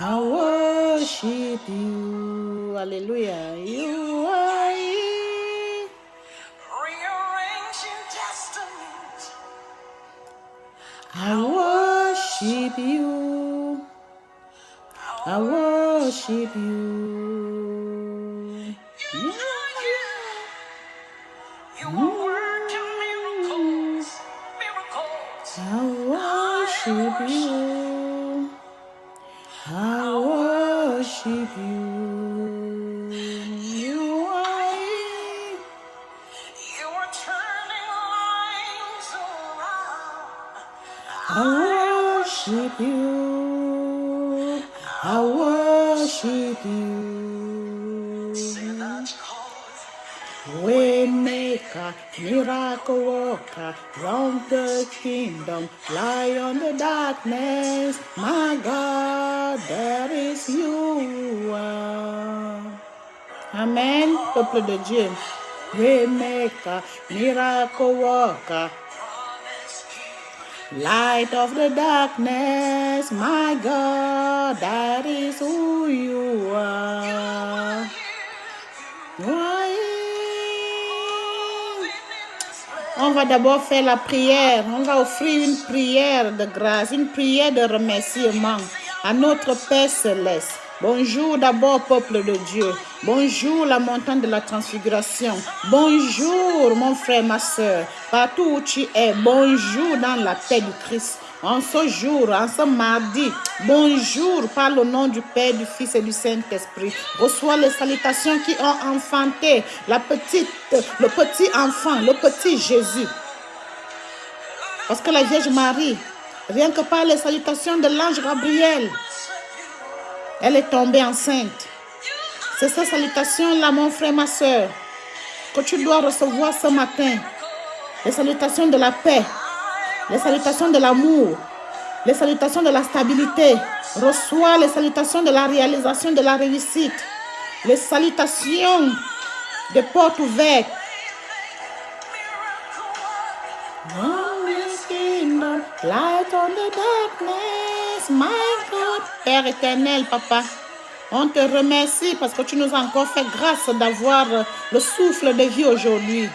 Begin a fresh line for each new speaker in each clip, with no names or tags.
I worship you. Hallelujah. You are here. Rearranging destinies. I worship you. I worship you. You are here. You are working miracles. Miracles. I worship you. I worship you. You are here. You are turning lives around. I worship you. I worship you. Waymaker, miracle worker, round the kingdom, light on the darkness. My God, that is you. Amen, peuple de Dieu. Waymaker, miracle worker, light of the darkness. My God, that is who you are. On va d'abord faire la prière. On va offrir une prière de grâce, une prière de remerciement à notre Père Céleste. Bonjour d'abord, peuple de Dieu. Bonjour, la montagne de la transfiguration. Bonjour, mon frère, ma soeur. Partout où tu es, bonjour dans la paix du Christ. En ce jour, en ce mardi, bonjour par le nom du Père, du Fils et du Saint-Esprit. Reçois les salutations qui ont enfanté le petit enfant, le petit Jésus. Parce que la Vierge Marie, rien que par les salutations de l'ange Gabriel, elle est tombée enceinte. C'est ces salutations-là, mon frère, ma soeur, que tu dois recevoir ce matin. Les salutations de la paix, les salutations de l'amour, les salutations de la stabilité. Reçois les salutations de la réalisation, de la réussite. Les salutations des portes ouvertes. Light on the darkness, my God. Père éternel, papa, on te remercie parce que tu nous as encore fait grâce d'avoir le souffle de vie aujourd'hui.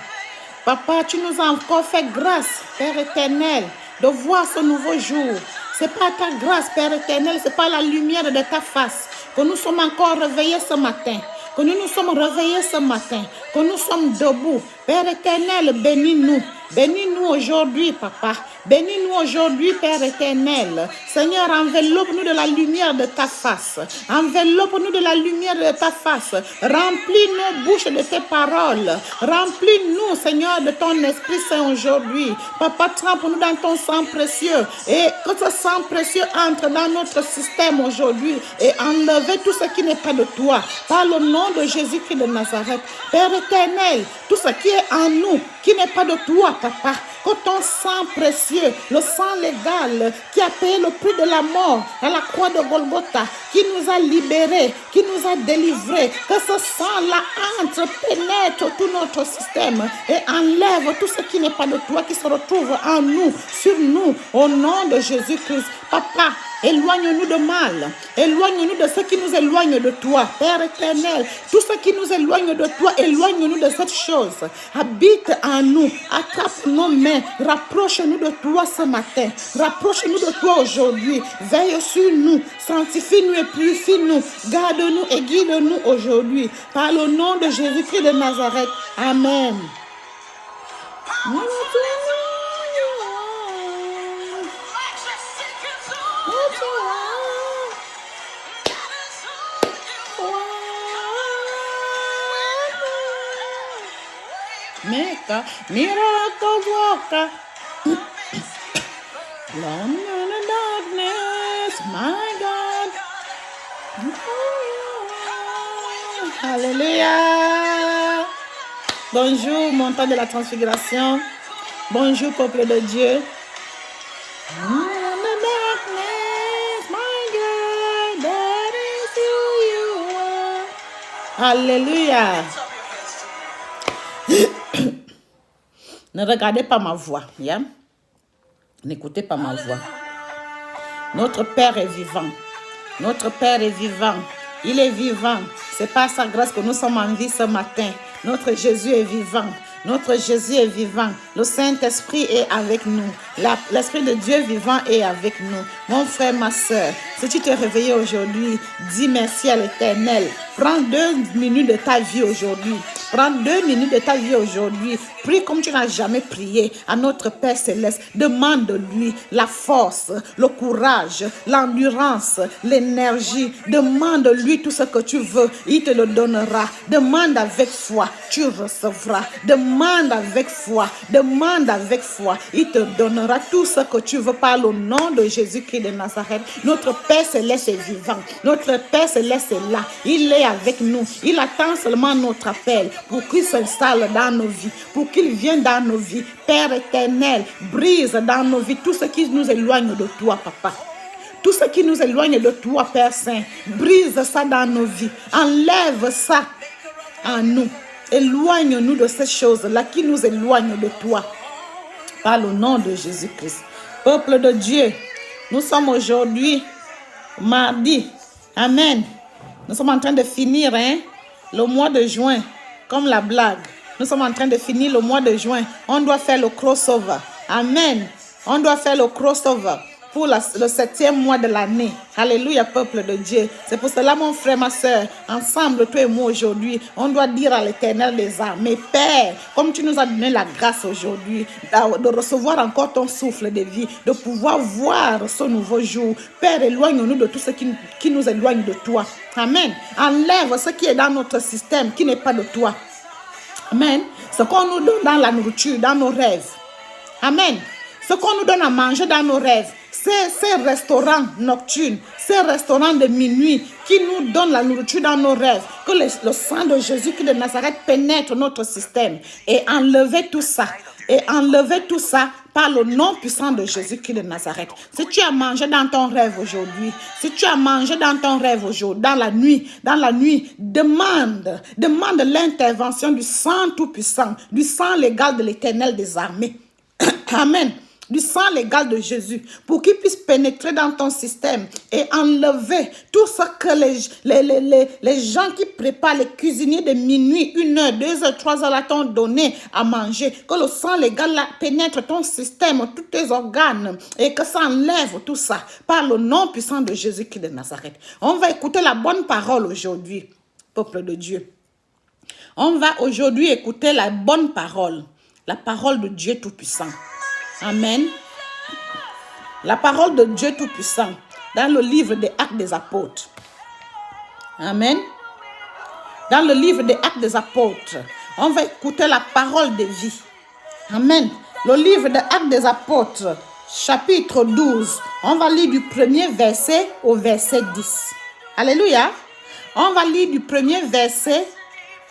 Papa, tu nous as encore fait grâce, Père éternel, de voir ce nouveau jour. C'est pas ta grâce, Père éternel, c'est pas la lumière de ta face que nous sommes encore réveillés ce matin. Que nous nous sommes réveillés ce matin, que nous sommes debout. Père éternel, bénis-nous. Bénis-nous aujourd'hui, papa. Bénis-nous aujourd'hui, Père éternel. Seigneur, enveloppe-nous de la lumière de ta face. Enveloppe-nous de la lumière de ta face. Remplis nos bouches de tes paroles. Remplis-nous, Seigneur, de ton Esprit Saint aujourd'hui. Papa, trempe-nous dans ton sang précieux. Et que ce sang précieux entre dans notre système aujourd'hui. Et enlève tout ce qui n'est pas de toi. Par le nom de Jésus-Christ de Nazareth. Père éternel, tout ce qui est en nous, qui n'est pas de toi, papa, que ton sang précieux, le sang légal qui a payé le prix de la mort à la croix de Golgotha, qui nous a libérés, qui nous a délivrés, que ce sang-là entre, pénètre tout notre système et enlève tout ce qui n'est pas de toi, qui se retrouve en nous, sur nous, au nom de Jésus-Christ. Papa, éloigne-nous de mal, éloigne-nous de ce qui nous éloigne de toi, Père éternel. Tout ce qui nous éloigne de toi, éloigne-nous de cette chose. Habite en nous, attrape nos mains, rapproche-nous de toi ce matin, rapproche-nous de toi aujourd'hui. Veille sur nous, sanctifie-nous et purifie-nous, garde-nous et guide-nous aujourd'hui. Par le nom de Jésus-Christ de Nazareth. Amen. Maker, miracle worker, long in the darkness, my God. Alléluia. Bonjour, montagne de la transfiguration. Bonjour, peuple de Dieu. Alléluia. Ne regardez pas ma voix. Yeah? N'écoutez pas ma voix. Notre Père est vivant. Notre Père est vivant. Il est vivant. C'est par sa grâce que nous sommes en vie ce matin. Notre Jésus est vivant. Notre Jésus est vivant. Le Saint-Esprit est avec nous. L'Esprit de Dieu vivant est avec nous. Mon frère, ma soeur, si tu t'es réveillé aujourd'hui, dis merci à l'Éternel. Prends 2 minutes de ta vie aujourd'hui. Prends 2 minutes de ta vie aujourd'hui. Prie comme tu n'as jamais prié à notre Père Céleste. Demande-lui la force, le courage, l'endurance, l'énergie. Demande-lui tout ce que tu veux. Il te le donnera. Demande avec foi. Tu recevras. Demande avec foi. Demande avec foi. Il te donnera tout ce que tu veux par le nom de Jésus-Christ de Nazareth. Notre Père Céleste est vivant. Notre Père Céleste est là. Il est avec nous. Il attend seulement notre appel pour qu'il s'installe dans nos vies, pour qu'il vienne dans nos vies. Père éternel, brise dans nos vies tout ce qui nous éloigne de toi, Papa. Tout ce qui nous éloigne de toi, Père Saint, brise ça dans nos vies. Enlève ça en nous. Éloigne-nous de ces choses-là qui nous éloignent de toi. Par le nom de Jésus-Christ. Peuple de Dieu, nous sommes aujourd'hui mardi. Amen. Nous sommes en train de finir le mois de juin, comme la blague. Nous sommes en train de finir le mois de juin. On doit faire le crossover. Amen. On doit faire le crossover pour le 7e mois de l'année. Alléluia, peuple de Dieu. C'est pour cela, mon frère, ma soeur, ensemble, toi et moi aujourd'hui, on doit dire à l'Éternel des armées, Père, comme tu nous as donné la grâce aujourd'hui de recevoir encore ton souffle de vie, de pouvoir voir ce nouveau jour. Père, éloigne-nous de tout ce qui nous éloigne de toi. Amen. Enlève ce qui est dans notre système, qui n'est pas de toi. Amen. Ce qu'on nous donne dans la nourriture, dans nos rêves. Amen. Ce qu'on nous donne à manger dans nos rêves. Ces restaurants nocturnes, ces restaurants de minuit qui nous donnent la nourriture dans nos rêves, que le sang de Jésus-Christ de Nazareth pénètre notre système et enlever tout ça. Et enlever tout ça par le nom puissant de Jésus-Christ de Nazareth. Si tu as mangé dans ton rêve aujourd'hui, si tu as mangé dans ton rêve aujourd'hui, dans la nuit, demande l'intervention du sang tout-puissant, du sang légal de l'Éternel des armées. Amen. Du sang légal de Jésus, pour qu'il puisse pénétrer dans ton système et enlever tout ce que les gens qui préparent, les cuisiniers de minuit, 1 heure, 2 heures, 3 heures, là, t'ont donné à manger, que le sang légal là, pénètre ton système, tous tes organes, et que ça enlève tout ça, par le nom puissant de Jésus-Christ de Nazareth. On va écouter la bonne parole aujourd'hui, peuple de Dieu. On va aujourd'hui écouter la bonne parole, la parole de Dieu Tout-Puissant. Amen. La parole de Dieu Tout-Puissant dans le livre des Actes des Apôtres. Amen. Dans le livre des Actes des Apôtres, on va écouter la parole de vie. Amen. Le livre des Actes des Apôtres, chapitre 12. On va lire du 1er verset au verset 10. Alléluia. On va lire du 1er verset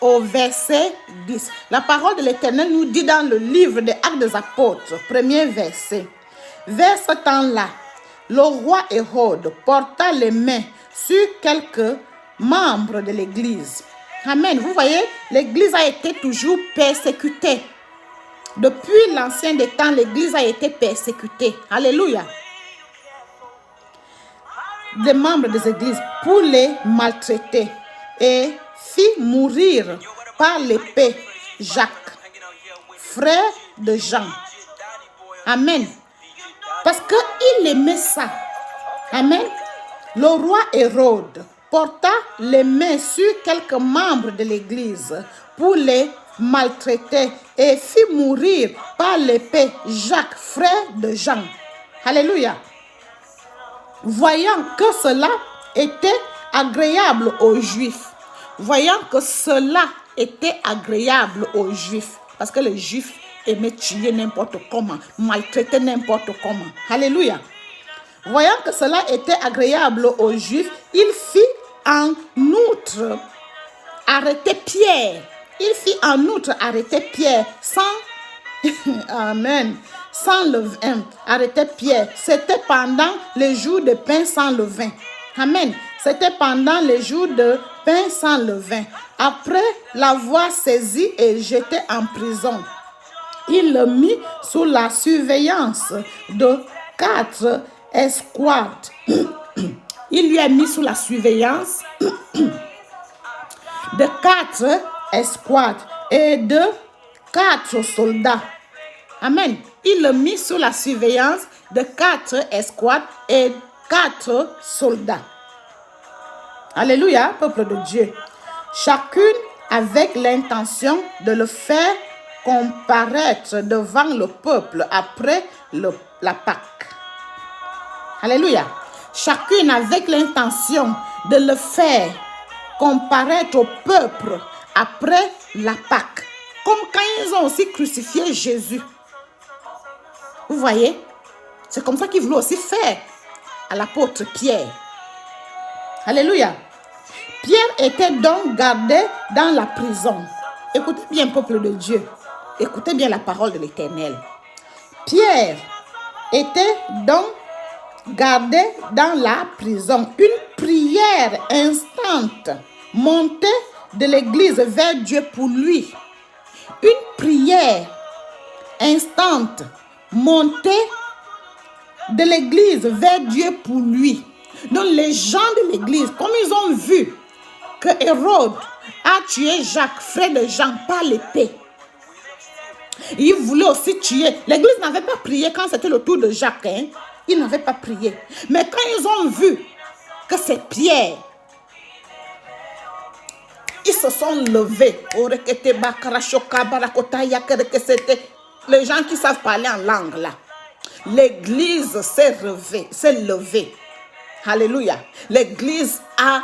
au verset 10. La parole de l'Éternel nous dit dans le livre des Actes des Apôtres, 1er verset. Vers ce temps-là, le roi Hérode porta les mains sur quelques membres de l'Église. Amen. Vous voyez, l'Église a été toujours persécutée. Depuis l'ancien des temps, l'Église a été persécutée. Alléluia. Des membres des Églises pour les maltraiter et fit mourir par l'épée Jacques, frère de Jean. Amen. Parce qu'il aimait ça. Amen. Le roi Hérode porta les mains sur quelques membres de l'Église pour les maltraiter et fit mourir par l'épée Jacques, frère de Jean. Alléluia. Voyant que cela était agréable aux Juifs, voyant que cela était agréable aux Juifs, parce que les Juifs aimaient tuer n'importe comment, maltraiter n'importe comment. Alléluia. Voyant que cela était agréable aux Juifs, il fit en outre arrêter Pierre. Il fit en outre arrêter Pierre sans... Amen. Sans levain. Arrêter Pierre. C'était pendant les jours de pain sans levain. Amen. C'était pendant les jours de pain sans levain. Après l'avoir saisi et jeté en prison, il le mit sous la surveillance de 4 escouades. il lui a mis sous la surveillance de 4 escouades et de 4 soldats. Amen. Il l'a mis sous la surveillance de 4 escouades et 4 soldats. Alléluia, peuple de Dieu. Chacune avec l'intention de le faire comparaître devant le peuple après la Pâque. Alléluia. Chacune avec l'intention de le faire comparaître au peuple après la Pâque. Comme quand ils ont aussi crucifié Jésus. Vous voyez? C'est comme ça qu'ils voulaient aussi faire à l'apôtre Pierre. Alléluia. Pierre était donc gardé dans la prison. Écoutez bien, peuple de Dieu. Écoutez bien la parole de l'Éternel. Pierre était donc gardé dans la prison. Une prière instante montait de l'église vers Dieu pour lui. Une prière instante montait de l'église vers Dieu pour lui. Donc les gens de l'église, comme ils ont vu que Hérode a tué Jacques, frère de Jean, par l'épée, ils voulaient aussi tuer. L'église n'avait pas prié quand c'était le tour de Jacques. Ils n'avaient pas prié. Mais quand ils ont vu que c'est Pierre, ils se sont levés. Les gens qui savent parler en langue là. L'église s'est levée. Alléluia. L'église a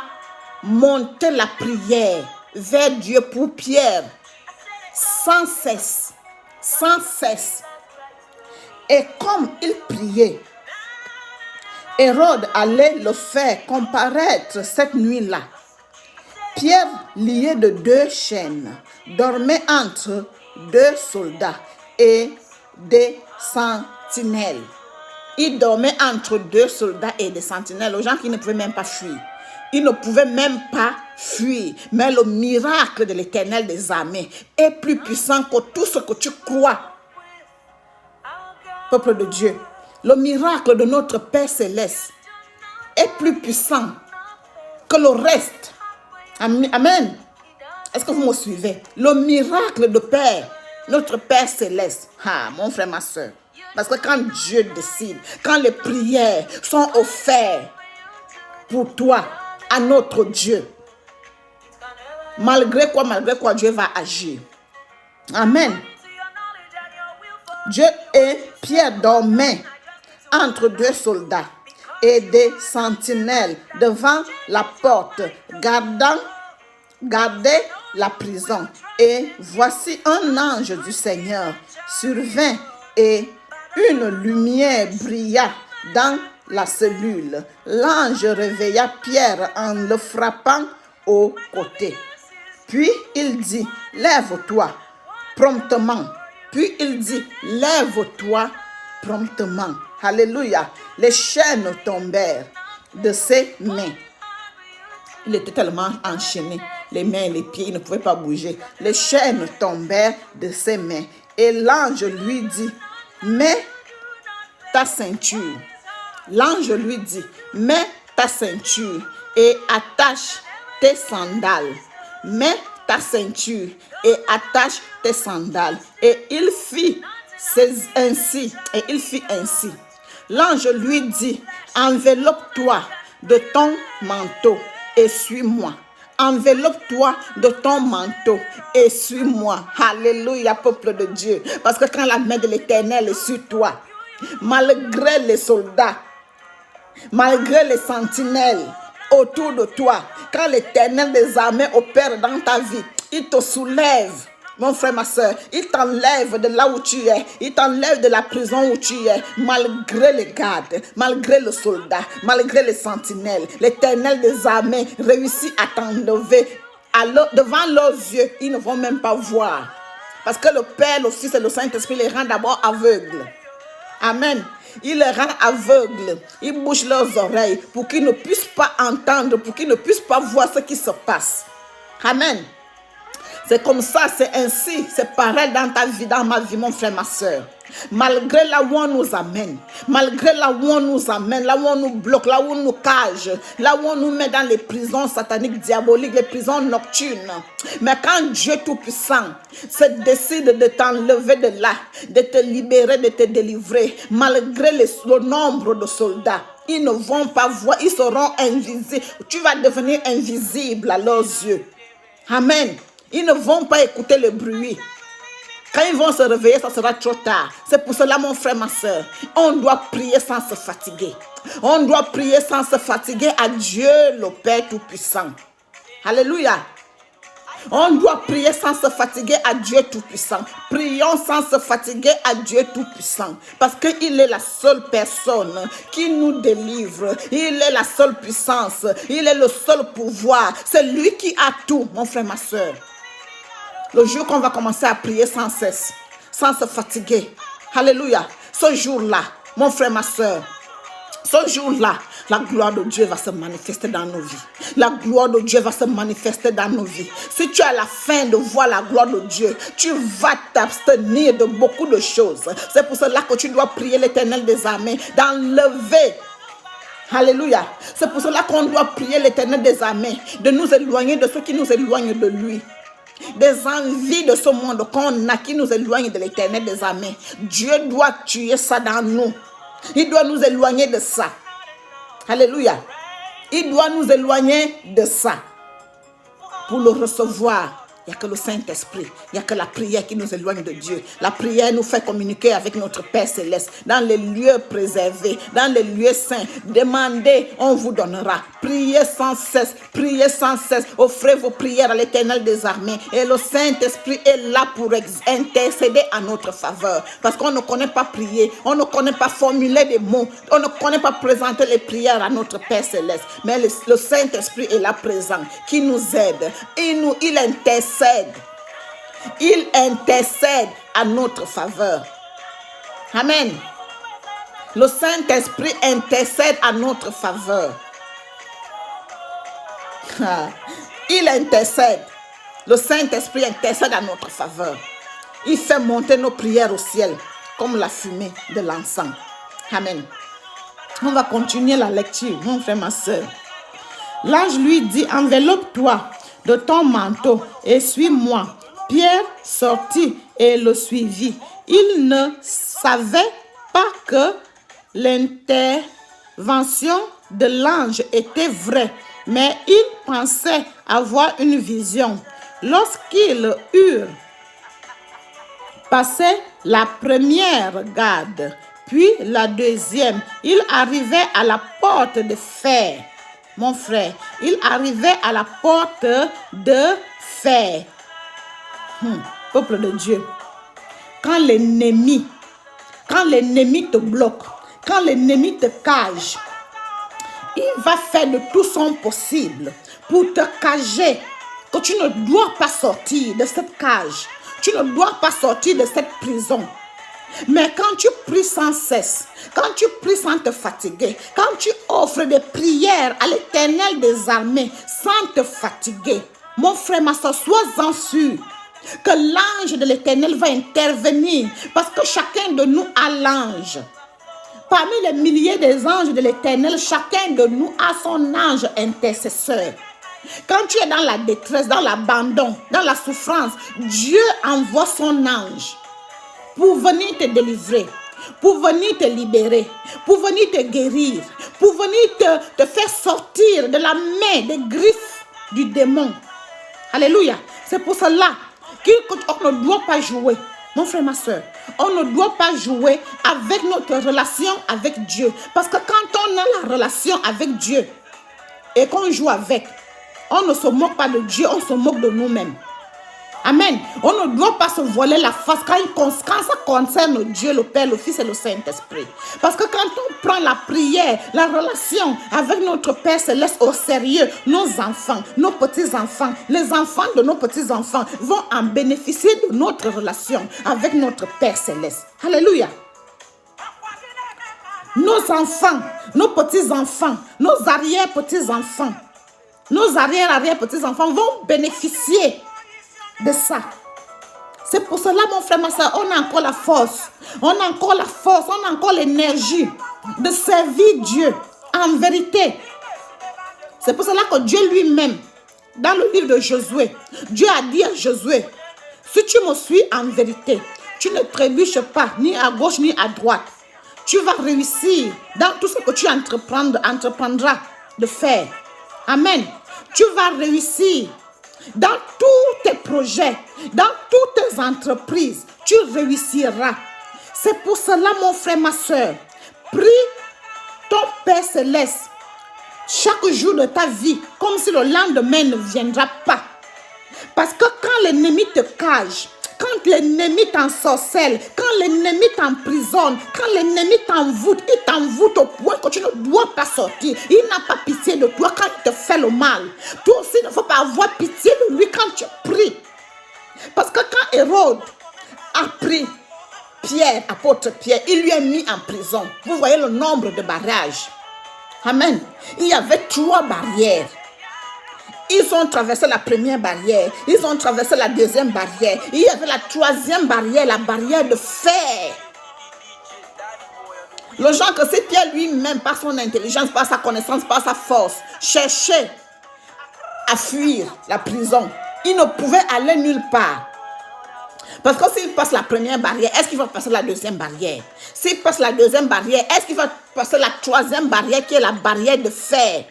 monté la prière vers Dieu pour Pierre. Sans cesse. Sans cesse. Et comme il priait, Hérode allait le faire comparaître cette nuit-là. Pierre, lié de 2 chaînes, dormait entre 2 soldats et des sentinelles. Il dormait entre 2 soldats et des sentinelles, aux gens qui ne pouvaient même pas fuir. Ils ne pouvaient même pas fuir. Mais le miracle de l'Éternel des armées est plus puissant que tout ce que tu crois. Peuple de Dieu, le miracle de notre Père Céleste est plus puissant que le reste. Amen. Est-ce que vous me suivez? Le miracle de Père, notre Père Céleste. Ah, mon frère, ma soeur. Parce que quand Dieu décide, quand les prières sont offertes pour toi, à notre Dieu, malgré quoi, Dieu va agir. Amen. Dieu et Pierre dormaient entre 2 soldats et des sentinelles devant la porte, gardaient la prison. Et voici un ange du Seigneur survint et une lumière brilla dans la cellule. L'ange réveilla Pierre en le frappant au côté. Puis il dit, lève-toi promptement. Puis il dit, lève-toi promptement. Alléluia. Les chaînes tombèrent de ses mains. Il était tellement enchaîné. Les mains et les pieds, il ne pouvait pas bouger. Les chaînes tombèrent de ses mains. Et l'ange lui dit, mets ta ceinture. L'ange lui dit, mets ta ceinture et attache tes sandales. Mets ta ceinture et attache tes sandales. Et il fit ainsi. L'ange lui dit, enveloppe-toi de ton manteau et suis-moi. Enveloppe-toi de ton manteau et suis-moi. Alléluia, peuple de Dieu. Parce que quand la main de l'Éternel est sur toi, malgré les soldats, malgré les sentinelles autour de toi, quand l'Éternel des armées opère dans ta vie, il te soulève. Mon frère, ma soeur, il t'enlève de là où tu es. Il t'enlève de la prison où tu es. Malgré les gardes, malgré le soldat, malgré les sentinelles, l'Éternel des armées réussit à t'enlever. Devant leurs yeux, ils ne vont même pas voir. Parce que le Père, le Fils et le Saint-Esprit les rend d'abord aveugles. Amen. Il les rend aveugles. Il bouche leurs oreilles pour qu'ils ne puissent pas entendre, pour qu'ils ne puissent pas voir ce qui se passe. Amen. C'est comme ça, c'est ainsi, c'est pareil dans ta vie, dans ma vie, mon frère, ma soeur. Malgré là où on nous amène, malgré là où on nous amène, là où on nous bloque, là où on nous cage, là où on nous met dans les prisons sataniques, diaboliques, les prisons nocturnes. Mais quand Dieu Tout-Puissant se décide de t'enlever de là, de te libérer, de te délivrer, malgré le nombre de soldats, ils ne vont pas voir, ils seront invisibles. Tu vas devenir invisible à leurs yeux. Amen. Ils ne vont pas écouter le bruit. Quand ils vont se réveiller, ça sera trop tard. C'est pour cela, mon frère, ma soeur, on doit prier sans se fatiguer. On doit prier sans se fatiguer à Dieu, le Père Tout-Puissant. Alléluia. On doit prier sans se fatiguer à Dieu Tout-Puissant. Prions sans se fatiguer à Dieu Tout-Puissant. Parce qu'il est la seule personne qui nous délivre. Il est la seule puissance. Il est le seul pouvoir. C'est lui qui a tout, mon frère, ma soeur. Le jour qu'on va commencer à prier sans cesse, sans se fatiguer. Alléluia. Ce jour-là, mon frère, ma soeur, ce jour-là, la gloire de Dieu va se manifester dans nos vies. La gloire de Dieu va se manifester dans nos vies. Si tu as la faim de voir la gloire de Dieu, tu vas t'abstenir de beaucoup de choses. C'est pour cela que tu dois prier l'Éternel des armées, d'enlever. Alléluia. C'est pour cela qu'on doit prier l'Éternel des armées, de nous éloigner de ceux qui nous éloignent de lui. Des envies de ce monde qu'on a qui nous éloignent de l'Éternel des armées. Dieu doit tuer ça dans nous. Il doit nous éloigner de ça. Alléluia. Il doit nous éloigner de ça. Pour le recevoir, il n'y a que le Saint-Esprit. Il n'y a que la prière qui nous éloigne de Dieu. La prière nous fait communiquer avec notre Père Céleste. Dans les lieux préservés, dans les lieux saints. Demandez, on vous donnera. Priez sans cesse. Priez sans cesse. Offrez vos prières à l'Éternel des armées. Et le Saint-Esprit est là pour intercéder en notre faveur. Parce qu'on ne connaît pas prier. On ne connaît pas formuler des mots. On ne connaît pas présenter les prières à notre Père Céleste. Mais le Saint-Esprit est là présent. Qui nous aide. Il intercède. Il intercède à notre faveur. Amen. Le Saint-Esprit intercède à notre faveur. Il intercède. Le Saint-Esprit intercède à notre faveur. Il fait monter nos prières au ciel comme la fumée de l'encens. Amen. On va continuer la lecture, mon frère, ma soeur. L'ange lui dit, enveloppe-toi de ton manteau et suis-moi. Pierre sortit et le suivit. Il ne savait pas que l'intervention de l'ange était vraie, mais il pensait avoir une vision. Lorsqu'ils eurent passé la première garde, puis la deuxième, il arrivait à la porte de fer. Mon frère, il arrivait à la porte de fer. Peuple de Dieu, quand l'ennemi te bloque, quand l'ennemi te cage, il va faire de tout son possible pour te cager, que tu ne dois pas sortir de cette cage, tu ne dois pas sortir de cette prison. Mais quand tu pries sans cesse, quand tu pries sans te fatiguer, quand tu offres des prières à l'Éternel des armées sans te fatiguer, mon frère, ma soeur, sois-en sûr que l'ange de l'Éternel va intervenir parce que chacun de nous a l'ange. Parmi les milliers des anges de l'Éternel, chacun de nous a son ange intercesseur. Quand tu es dans la détresse, dans l'abandon, dans la souffrance, Dieu envoie son ange pour venir te délivrer, pour venir te libérer, pour venir te guérir, pour venir te faire sortir de la main, des griffes du démon. Alléluia. C'est pour cela qu'on ne doit pas jouer. Mon frère, ma soeur, on ne doit pas jouer avec notre relation avec Dieu. Parce que quand on a la relation avec Dieu et qu'on joue avec, on ne se moque pas de Dieu, on se moque de nous-mêmes. Amen. On ne doit pas se voiler la face quand ça concerne Dieu, le Père, le Fils et le Saint-Esprit. Parce que quand on prend la prière, la relation avec notre Père Céleste au sérieux, nos enfants, nos petits-enfants, les enfants de nos petits-enfants vont en bénéficier de notre relation avec notre Père Céleste. Alléluia. Nos enfants, nos petits-enfants, nos arrière-petits-enfants, nos arrière-petits-enfants vont bénéficier de ça. C'est pour cela, mon frère, ma soeur, on a encore la force. On a encore la force, on a encore l'énergie de servir Dieu en vérité. C'est pour cela que Dieu lui-même, dans le livre de Josué, Dieu a dit à Josué, si tu me suis en vérité, tu ne trébuches pas, ni à gauche, ni à droite. Tu vas réussir dans tout ce que tu entreprendras de faire. Amen. Tu vas réussir dans tous tes projets, dans toutes tes entreprises. Tu réussiras. C'est pour cela, mon frère, ma soeur, prie ton Père Céleste chaque jour de ta vie, comme si le lendemain ne viendra pas. Parce que quand l'ennemi te cage, quand l'ennemi t'ensorcelle, quand l'ennemi t'emprisonne, quand l'ennemi t'envoûte, il t'envoûte au point que tu ne dois pas sortir. Il n'a pas pitié de toi quand il te fait le mal. Toi aussi, il ne faut pas avoir pitié de lui quand tu pries. Parce que quand Hérode a pris Pierre, apôtre Pierre, il lui a mis en prison. Vous voyez le nombre de barrages. Amen. Il y avait 3 barrières. Ils ont traversé la première barrière. Ils ont traversé la deuxième barrière. Il y avait la 3e barrière, la barrière de fer. Le genre que c'est Pierre lui-même, par son intelligence, par sa connaissance, par sa force, cherchait à fuir la prison. Il ne pouvait aller nulle part. Parce que s'il passe la première barrière, est-ce qu'il va passer la deuxième barrière? S'il passe la deuxième barrière, est-ce qu'il va passer la 3e barrière qui est la barrière de fer?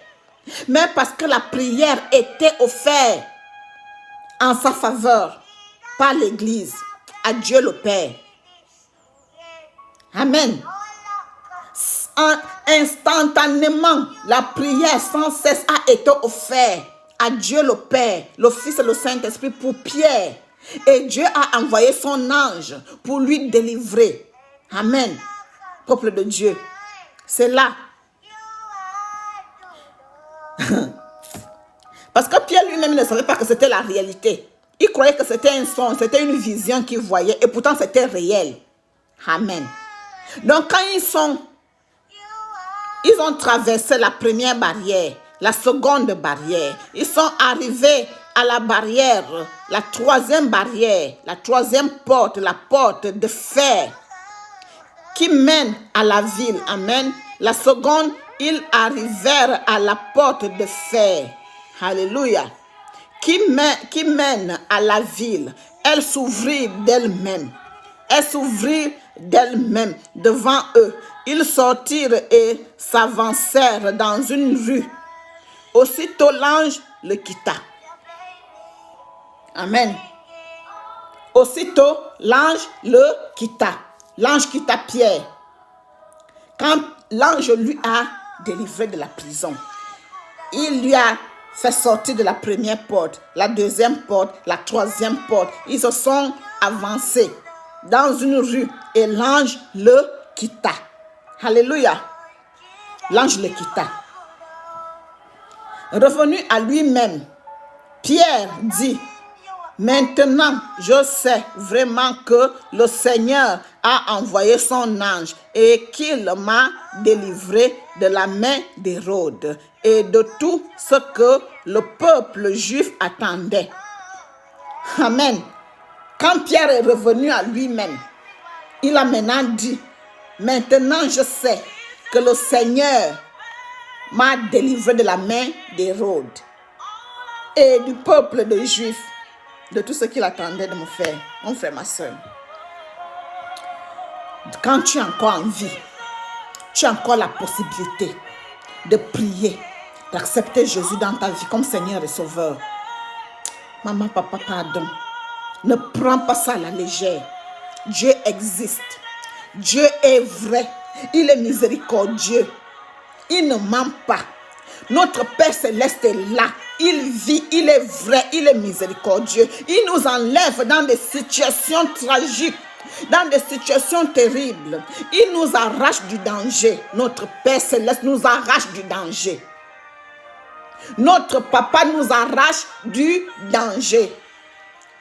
Mais parce que la prière était offerte en sa faveur par l'Église à Dieu le Père. Amen. Instantanément, la prière sans cesse a été offerte à Dieu le Père, le Fils et le Saint-Esprit pour Pierre. Et Dieu a envoyé son ange pour lui délivrer. Amen. Peuple de Dieu. C'est là. Parce que Pierre lui-même ne savait pas que c'était la réalité. Il croyait que c'était un son, c'était une vision qu'il voyait. Et pourtant, c'était réel. Amen. Donc, quand ils ont traversé la première barrière, la seconde barrière. Ils sont arrivés à la barrière, la 3e barrière, la 3e porte, la porte de fer qui mène à la ville. Amen. La seconde, ils arrivèrent à la porte de fer. Alléluia. Qui mène à la ville. Elle s'ouvrit d'elle-même. Elle s'ouvrit d'elle-même devant eux. Ils sortirent et s'avancèrent dans une rue. Aussitôt l'ange le quitta. Amen. Aussitôt l'ange le quitta. L'ange quitta Pierre. Quand l'ange lui a délivré de la prison, il lui a fait sortir de la première porte, la deuxième porte, la 3e porte. Ils se sont avancés dans une rue et l'ange le quitta. Alléluia. L'ange le quitta. Revenu à lui-même, Pierre dit, maintenant je sais vraiment que le Seigneur a envoyé son ange et qu'il m'a délivré de la main d'Hérode et de tout ce que le peuple juif attendait. Amen. Quand Pierre est revenu à lui-même, il a maintenant dit, maintenant je sais que le Seigneur m'a délivré de la main d'Hérode et du peuple des Juifs, de tout ce qu'il attendait de me faire. Mon frère, ma soeur, quand tu es encore en vie, tu as encore la possibilité de prier, d'accepter Jésus dans ta vie comme Seigneur et Sauveur. Maman, papa, pardon. Ne prends pas ça à la légère. Dieu existe. Dieu est vrai. Il est miséricordieux. Il ne ment pas. Notre Père Céleste est là. Il vit, il est vrai, il est miséricordieux. Il nous enlève dans des situations tragiques, dans des situations terribles. Il nous arrache du danger. Notre Père Céleste nous arrache du danger. Notre Papa nous arrache du danger.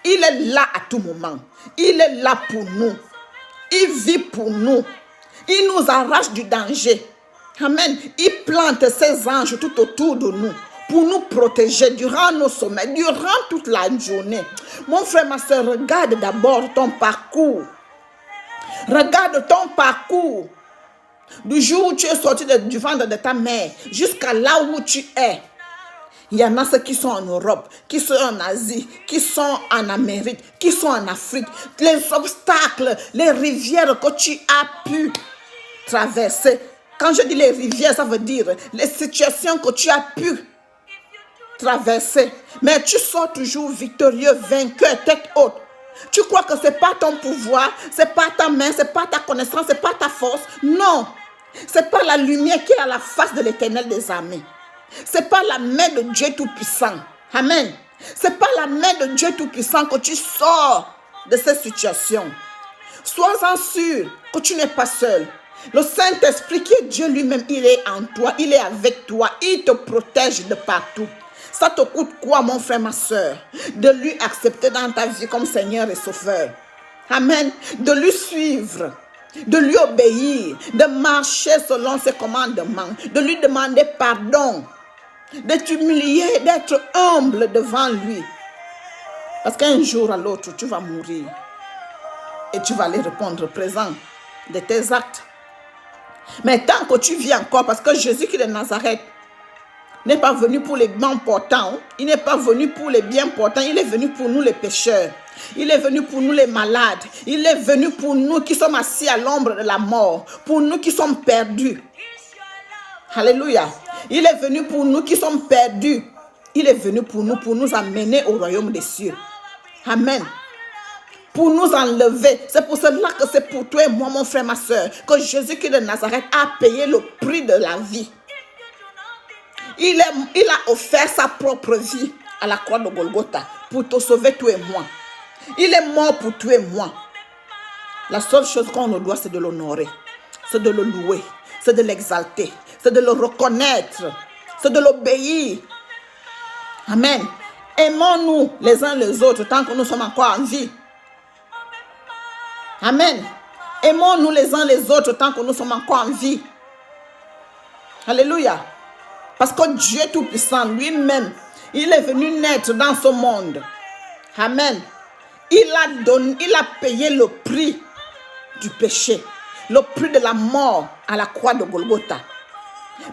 Il est là à tout moment. Il est là pour nous. Il vit pour nous. Il nous arrache du danger. Amen. Il plante ses anges tout autour de nous pour nous protéger durant nos sommeils, durant toute la journée. Mon frère, ma soeur, regarde d'abord ton parcours. Regarde ton parcours. Du jour où tu es sorti du ventre de ta mère jusqu'à là où tu es. Il y en a ceux qui sont en Europe, qui sont en Asie, qui sont en Amérique, qui sont en Afrique. Les obstacles, les rivières que tu as pu traverser. Quand je dis les rivières, ça veut dire les situations que tu as pu traverser. Mais tu sors toujours victorieux, vainqueur, tête haute. Tu crois que ce n'est pas ton pouvoir, ce n'est pas ta main, ce n'est pas ta connaissance, ce n'est pas ta force. Non. Ce n'est pas la lumière qui est à la face de l'Éternel des armées. Ce n'est pas la main de Dieu Tout-Puissant. Amen. Ce n'est pas la main de Dieu Tout-Puissant que tu sors de cette situation. Sois-en sûr que tu n'es pas seul. Le Saint-Esprit qui est Dieu lui-même, il est en toi, il est avec toi, il te protège de partout. Ça te coûte quoi, mon frère, ma soeur? De lui accepter dans ta vie comme Seigneur et Sauveur. Amen. De lui suivre. De lui obéir, de marcher selon ses commandements, de lui demander pardon, de t'humilier, d'être humble devant lui. Parce qu'un jour à l'autre, tu vas mourir et tu vas aller répondre présent de tes actes. Mais tant que tu vis encore, parce que Jésus-Christ de Nazareth n'est pas venu pour les bien portants, il n'est pas venu pour les bien portants, il est venu pour nous les pécheurs. Il est venu pour nous les malades. Il est venu pour nous qui sommes assis à l'ombre de la mort. Pour nous qui sommes perdus. Alléluia. Il est venu pour nous qui sommes perdus. Il est venu pour nous amener au royaume des cieux. Amen. Pour nous enlever. C'est pour cela que c'est pour toi et moi, mon frère, ma soeur, que Jésus-Christ de Nazareth a payé le prix de la vie. Il a offert sa propre vie à la croix de Golgotha pour te sauver, toi et moi. Il est mort pour toi et moi. La seule chose qu'on nous doit, c'est de l'honorer. C'est de le louer. C'est de l'exalter. C'est de le reconnaître. C'est de l'obéir. Amen. Aimons-nous les uns les autres tant que nous sommes encore en vie. Amen. Aimons-nous les uns les autres tant que nous sommes encore en vie. Alléluia. Parce que Dieu Tout-Puissant lui-même, il est venu naître dans ce monde. Amen. Il a payé le prix du péché, le prix de la mort à la croix de Golgotha.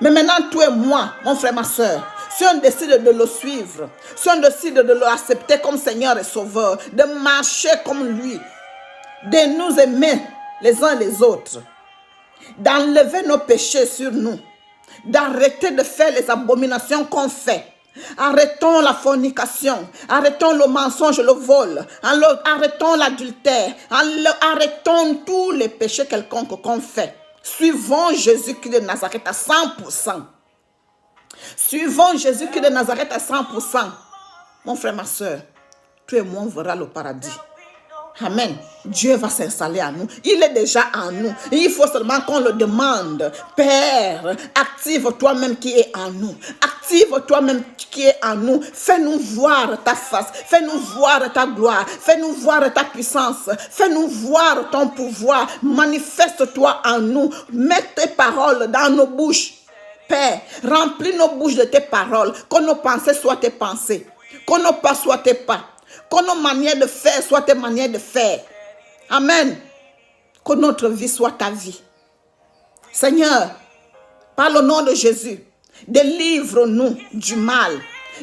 Mais maintenant, toi et moi, mon frère, ma soeur, si on décide de le suivre, si on décide de l'accepter comme Seigneur et Sauveur, de marcher comme lui, de nous aimer les uns les autres, d'enlever nos péchés sur nous, d'arrêter de faire les abominations qu'on fait. Arrêtons la fornication, arrêtons le mensonge, le vol, arrêtons l'adultère, arrêtons tous les péchés quelconques qu'on fait. Suivons Jésus-Christ de Nazareth à 100%. Suivons Jésus-Christ de Nazareth à 100%. Mon frère, ma soeur, toi et moi, on verra le paradis. Amen. Dieu va s'installer à nous. Il est déjà en nous. Il faut seulement qu'on le demande. Père, active toi-même qui est en nous. Active toi-même qui est en nous. Fais-nous voir ta face. Fais-nous voir ta gloire. Fais-nous voir ta puissance. Fais-nous voir ton pouvoir. Manifeste-toi en nous. Mets tes paroles dans nos bouches. Père, remplis nos bouches de tes paroles. Que nos pensées soient tes pensées. Que nos pas soient tes pas. Que nos manières de faire soient tes manières de faire. Amen. Que notre vie soit ta vie. Seigneur, par le nom de Jésus, délivre-nous du mal.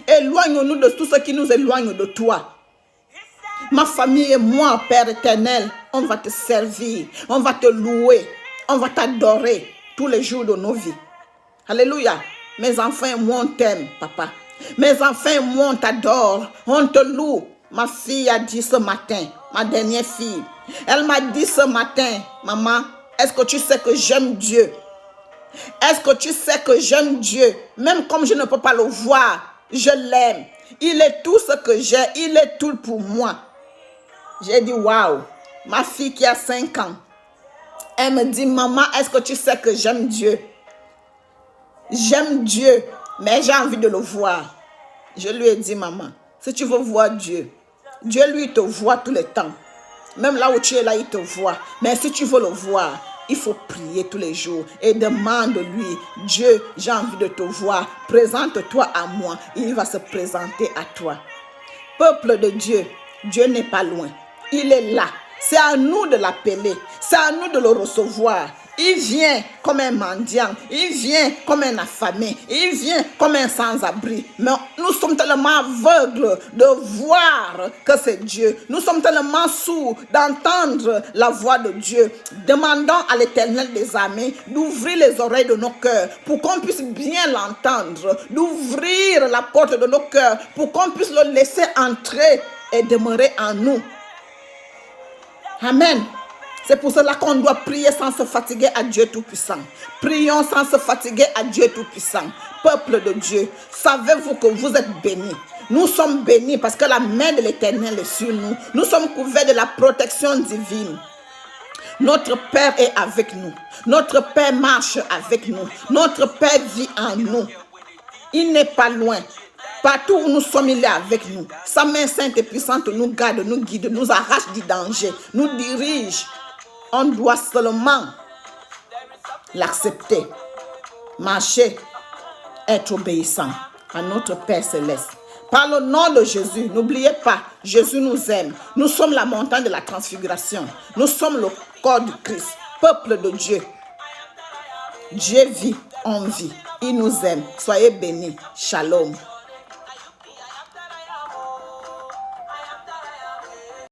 Éloigne-nous de tout ce qui nous éloigne de toi. Ma famille et moi, Père éternel, on va te servir, on va te louer, on va t'adorer tous les jours de nos vies. Alléluia. Mes enfants et moi, on t'aime, papa. Mes enfants et moi, on t'adore, on te loue. Ma fille a dit ce matin, ma dernière fille, elle m'a dit ce matin, maman, est-ce que tu sais que j'aime Dieu? Est-ce que tu sais que j'aime Dieu? Même comme je ne peux pas le voir, je l'aime. Il est tout ce que j'ai, il est tout pour moi. J'ai dit, waouh, ma fille qui a 5 ans, elle me dit, maman, est-ce que tu sais que j'aime Dieu? J'aime Dieu, mais j'ai envie de le voir. Je lui ai dit, maman, si tu veux voir Dieu, Dieu lui te voit tout le temps. Même là où tu es là, il te voit. Mais si tu veux le voir, Il faut prier tous les jours et demande-lui, Dieu, j'ai envie de te voir, présente-toi à moi. Il va se présenter à toi. Peuple de Dieu, Dieu n'est pas loin. Il est là. C'est à nous de l'appeler. C'est à nous de le recevoir. Il vient comme un mendiant. Il vient comme un affamé. Il vient comme un sans-abri. Mais nous sommes tellement aveugles de voir que c'est Dieu. Nous sommes tellement sourds d'entendre la voix de Dieu. Demandons à l'Éternel des armées d'ouvrir les oreilles de nos cœurs pour qu'on puisse bien l'entendre. D'ouvrir la porte de nos cœurs pour qu'on puisse le laisser entrer et demeurer en nous. Amen. C'est pour cela qu'on doit prier sans se fatiguer à Dieu Tout-Puissant. Prions sans se fatiguer à Dieu Tout-Puissant. Peuple de Dieu, savez-vous que vous êtes bénis? Nous sommes bénis parce que la main de l'Éternel est sur nous. Nous sommes couverts de la protection divine. Notre Père est avec nous. Notre Père marche avec nous. Notre Père vit en nous. Il n'est pas loin. Partout où nous sommes, il est avec nous. Sa main sainte et puissante nous garde, nous guide, nous arrache du danger, nous dirige. On doit seulement l'accepter, marcher, être obéissant à notre Père Céleste. Par le nom de Jésus, n'oubliez pas, Jésus nous aime. Nous sommes la montagne de la transfiguration. Nous sommes le corps du Christ, peuple de Dieu. Dieu vit, on vit. Il nous aime. Soyez bénis. Shalom.